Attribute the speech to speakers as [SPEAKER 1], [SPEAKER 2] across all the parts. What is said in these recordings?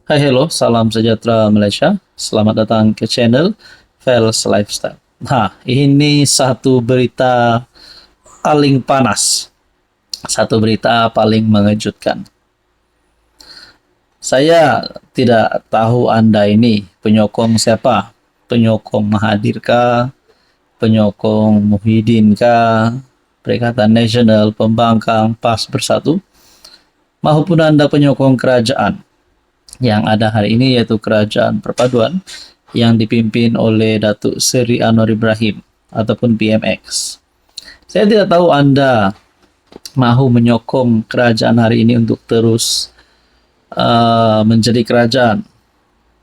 [SPEAKER 1] Hai, hello, salam sejahtera Malaysia. Selamat datang ke channel Fels Lifestyle. Nah, ini satu berita paling panas, satu berita paling mengejutkan. Saya tidak tahu Anda ini penyokong siapa? Penyokong Mahathir kah? Penyokong Muhyiddin kah? Perikatan Nasional, Pembangkang, PAS Bersatu? Maupun Anda penyokong kerajaan yang ada hari ini, yaitu Kerajaan Perpaduan yang dipimpin oleh Datuk Seri Anwar Ibrahim ataupun PMX. Saya tidak tahu Anda mahu menyokong kerajaan hari ini untuk terus menjadi kerajaan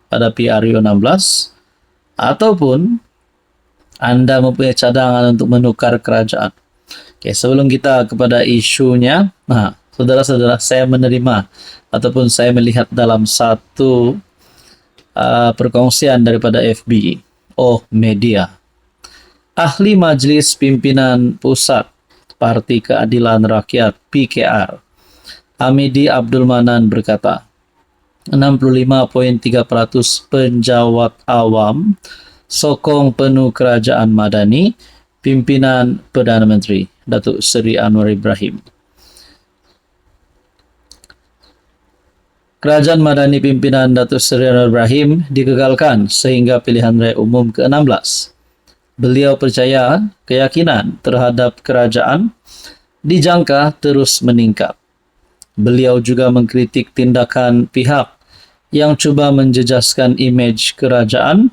[SPEAKER 1] pada PRU 16 ataupun Anda mempunyai cadangan untuk menukar kerajaan. Oke, sebelum kita kepada isunya, saudara-saudara, saya menerima ataupun saya melihat dalam satu perkongsian daripada FB, Media. Ahli Majlis Pimpinan Pusat Parti Keadilan Rakyat PKR, Hamidi Abdul Manan berkata, 65.3% penjawat awam sokong penuh kerajaan madani pimpinan Perdana Menteri Datuk Seri Anwar Ibrahim. Kerajaan Madani pimpinan Datuk Seri Anwar Ibrahim dikekalkan sehingga pilihan raya umum ke-16. Beliau percaya keyakinan terhadap kerajaan dijangka terus meningkat. Beliau juga mengkritik tindakan pihak yang cuba menjejaskan imej kerajaan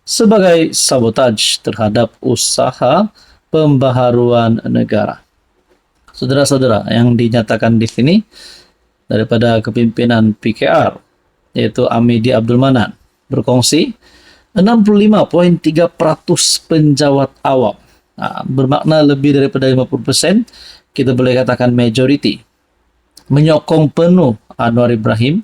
[SPEAKER 1] sebagai sabotaj terhadap usaha pembaharuan negara. Saudara-saudara, yang dinyatakan di sini daripada kepimpinan PKR, yaitu Hamidi Abdul Manan, berkongsi 65.3% penjawat awam. Bermakna lebih daripada 50%, kita boleh katakan majority, menyokong penuh Anwar Ibrahim,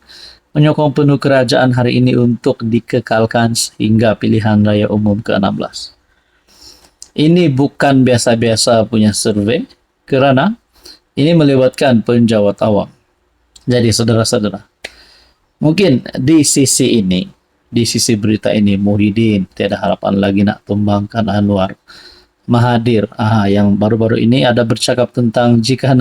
[SPEAKER 1] menyokong penuh kerajaan hari ini untuk dikekalkan sehingga pilihan raya umum ke-16. Ini bukan biasa-biasa punya survei, kerana ini melibatkan penjawat awam. Jadi saudara-saudara, mungkin di sisi ini, di sisi berita ini, Muhyiddin tiada harapan lagi nak tumbangkan Anwar. Mahathir, yang baru-baru ini ada bercakap tentang jika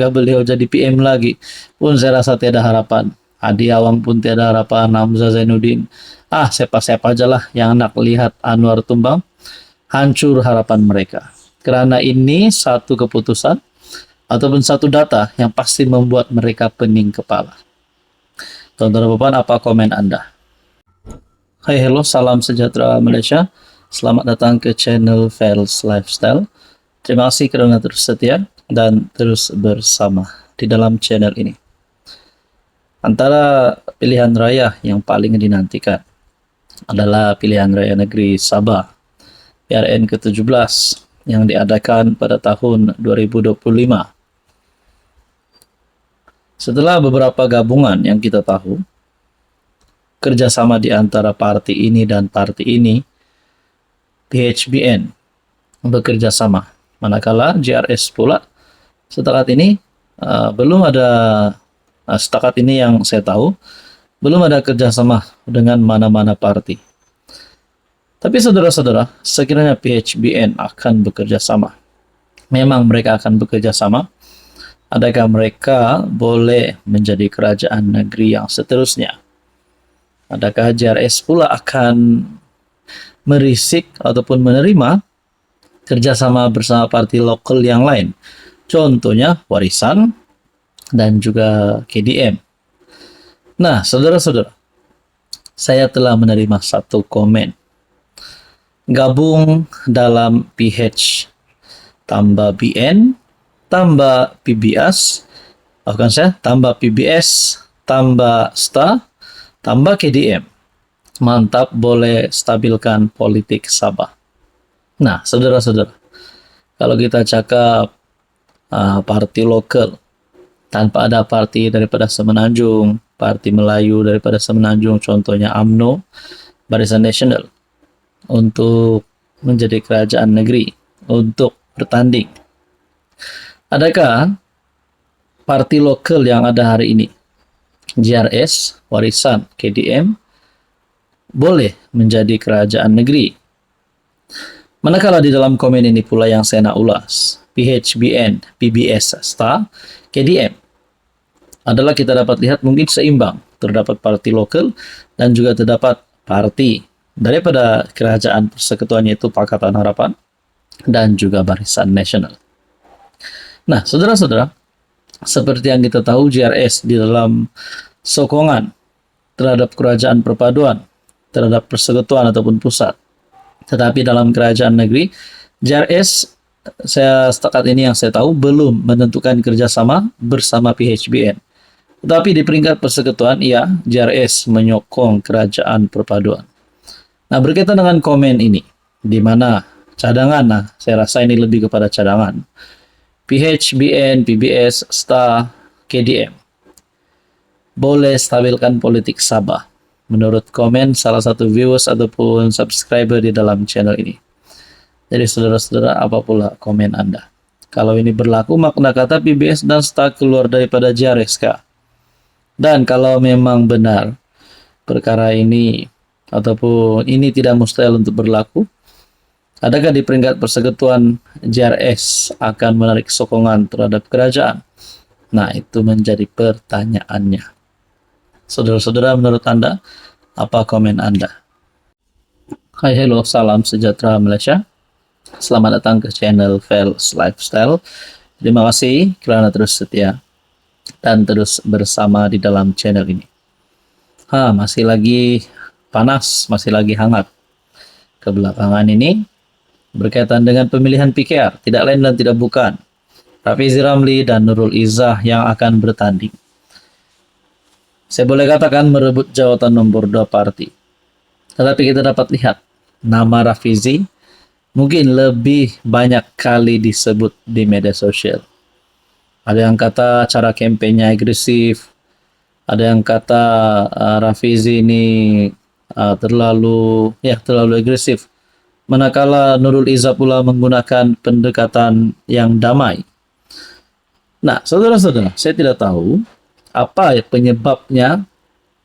[SPEAKER 1] beliau jadi PM lagi, pun saya rasa tiada harapan. Hadi Awang pun tiada harapan, Hamzah Zainuddin. Siapa-siapa ajalah yang nak lihat Anwar tumbang, hancur harapan mereka. Kerana ini satu keputusan ataupun satu data yang pasti membuat mereka pening kepala. Tuan-tuan dan puan, apa komen Anda? Hai, hello, salam sejahtera Malaysia. Selamat datang ke channel Fels Lifestyle. Terima kasih kerana terus setia dan terus bersama di dalam channel ini. Antara pilihan raya yang paling dinantikan adalah pilihan raya negeri Sabah, PRN ke-17 yang diadakan pada tahun 2025. Setelah beberapa gabungan yang kita tahu, kerjasama di antara parti ini dan parti ini, PHBN bekerja sama. Manakala JRS pula setakat ini belum ada, setakat ini yang saya tahu, belum ada kerjasama dengan mana-mana parti. Tapi saudara-saudara, sekiranya PHBN akan bekerja sama, memang mereka akan bekerja sama, adakah mereka boleh menjadi kerajaan negeri yang seterusnya? Adakah JRS pula akan merisik ataupun menerima kerjasama bersama parti lokal yang lain? Contohnya Warisan dan juga KDM. Nah, saudara-saudara, saya telah menerima satu komen. Gabung dalam PH tambah BN tambah PBS, tambah PBS, tambah STA, tambah KDM. Mantap, boleh stabilkan politik Sabah. Nah, saudara-saudara, kalau kita cakap parti lokal, tanpa ada parti daripada Semenanjung, parti Melayu daripada Semenanjung, contohnya UMNO, Barisan Nasional, untuk menjadi kerajaan negeri, untuk bertanding. Adakah parti lokal yang ada hari ini JRS, warisan KDM, boleh menjadi kerajaan negeri. Manakala di dalam komen ini pula yang saya nak ulas, PHBN, PBS, STA, KDM, adalah kita dapat lihat mungkin seimbang. Terdapat parti lokal dan juga terdapat parti daripada kerajaan persekutuan, yaitu Pakatan Harapan dan juga Barisan Nasional. Nah, saudara-saudara, seperti yang kita tahu, JRS di dalam sokongan terhadap kerajaan perpaduan, terhadap persekutuan ataupun pusat. Tetapi dalam kerajaan negeri, JRS setakat ini yang saya tahu belum menentukan kerjasama bersama PHBN. Tetapi di peringkat persekutuan, JRS menyokong kerajaan perpaduan. Nah, berkaitan dengan komen ini, di mana cadangan, saya rasa ini lebih kepada cadangan. PHBN, PBS, STA, KDM boleh stabilkan politik Sabah, menurut komen salah satu viewers ataupun subscriber di dalam channel ini. Jadi saudara-saudara, apa pula komen Anda? Kalau ini berlaku, makna kata PBS dan STA keluar daripada JRS kah? Dan kalau memang benar perkara ini ataupun ini tidak mustahil untuk berlaku, adakah di peringkat persekutuan JRS akan menarik sokongan terhadap kerajaan? Nah, itu menjadi pertanyaannya. Saudara-saudara, menurut Anda, apa komen Anda? Hai, hello, salam sejahtera Malaysia. Selamat datang ke channel Fels Lifestyle. Terima kasih kerana terus setia dan terus bersama di dalam channel ini. Masih lagi panas, masih lagi hangat kebelakangan ini berkaitan dengan pemilihan PKR, tidak lain dan tidak bukan Rafizi Ramli dan Nurul Izzah yang akan bertanding. Saya boleh katakan merebut jawatan nomor 2 parti. Tetapi kita dapat lihat nama Rafizi mungkin lebih banyak kali disebut di media sosial. Ada yang kata cara kampanye agresif, ada yang kata Rafizi ini terlalu agresif. Manakala Nurul Izzah pula menggunakan pendekatan yang damai. Nah, saudara-saudara, saya tidak tahu apa penyebabnya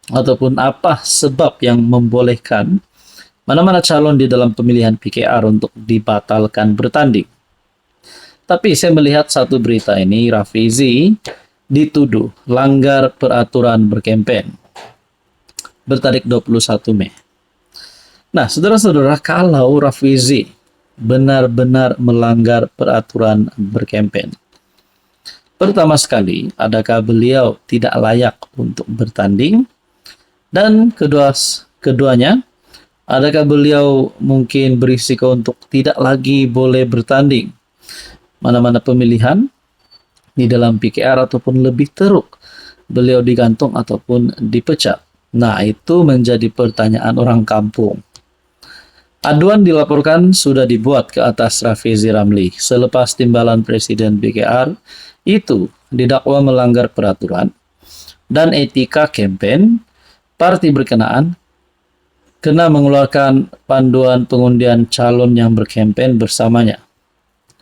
[SPEAKER 1] ataupun apa sebab yang membolehkan mana-mana calon di dalam pemilihan PKR untuk dibatalkan bertanding. Tapi saya melihat satu berita ini, Rafizi dituduh langgar peraturan berkempen bertarik 21 Mei. Nah, saudara-saudara, kalau Rafizi benar-benar melanggar peraturan berkempen, pertama sekali, adakah beliau tidak layak untuk bertanding? Dan keduanya, adakah beliau mungkin berisiko untuk tidak lagi boleh bertanding mana-mana pemilihan di dalam PKR ataupun lebih teruk, beliau digantung ataupun dipecat? Nah, itu menjadi pertanyaan orang kampung. Aduan dilaporkan sudah dibuat ke atas Rafizi Ramli selepas timbalan Presiden PKR itu didakwa melanggar peraturan dan etika kampanye. Parti berkenaan kena mengeluarkan panduan pengundian calon yang berkempen bersamanya.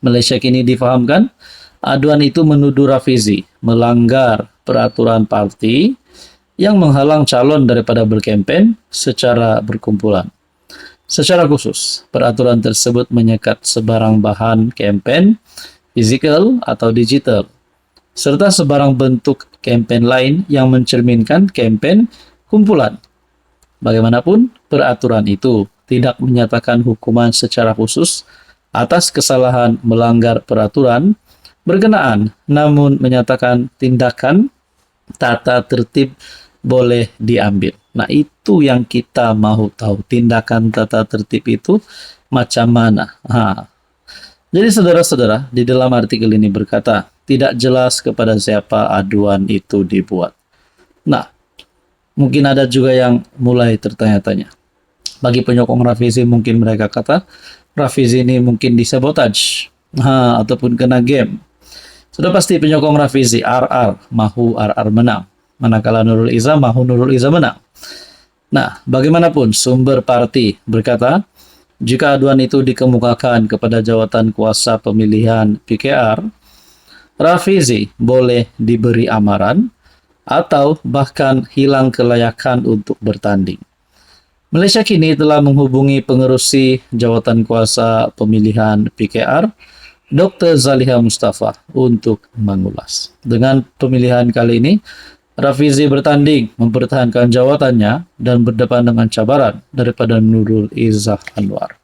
[SPEAKER 1] Malaysia kini difahamkan aduan itu menuduh Rafizi melanggar peraturan parti yang menghalang calon daripada berkempen secara berkumpulan. Secara khusus, peraturan tersebut menyekat sebarang bahan kempen, fizikal atau digital, serta sebarang bentuk kempen lain yang mencerminkan kempen kumpulan. Bagaimanapun, peraturan itu tidak menyatakan hukuman secara khusus atas kesalahan melanggar peraturan berkenaan, namun menyatakan tindakan tata tertib boleh diambil. Nah, itu yang kita mau tahu, tindakan tata tertib itu macam mana. Jadi saudara-saudara, di dalam artikel ini berkata, tidak jelas kepada siapa aduan itu dibuat. Nah, mungkin ada juga yang mulai tertanya-tanya. Bagi penyokong Rafizi, mungkin mereka kata, Rafizi ini mungkin disabotage, ataupun kena game. Sudah pasti penyokong Rafizi, RR, mahu RR menang. Manakala Nurul Izzah, mahu Nurul Izzah menang. Nah, bagaimanapun sumber parti berkata, jika aduan itu dikemukakan kepada jawatan kuasa pemilihan PKR, Rafizi boleh diberi amaran atau bahkan hilang kelayakan untuk bertanding. Malaysia kini telah menghubungi pengerusi jawatan kuasa pemilihan PKR, Dr. Zaliha Mustafa, untuk mengulas. Dengan pemilihan kali ini, Rafizi bertanding mempertahankan jawatannya dan berdepan dengan cabaran daripada Nurul Izzah Anwar.